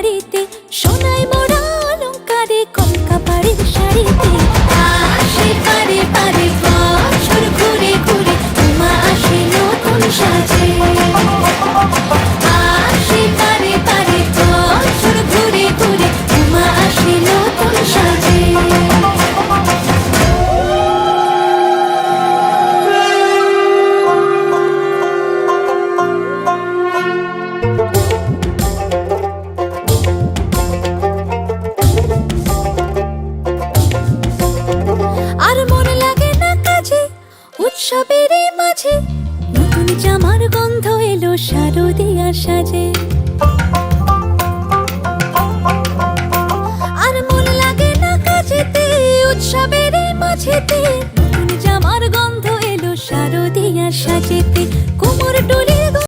বাড়িতে, সোনায় মোড়া অলংকারে কলকা বাড়ির শাড়িতে। আসে পারে পারে বছর ঘুরে ঘুরে, উমা আসে নতুন সাজে। আসে পারে পারে বছর ঘুরে ঘুরে, উমা আসে নতুন সাজে। আর মন লাগে না কাজে, উৎসবের মাঝে নতুন জামার গন্ধ এলো শারদিয়ার সাজে।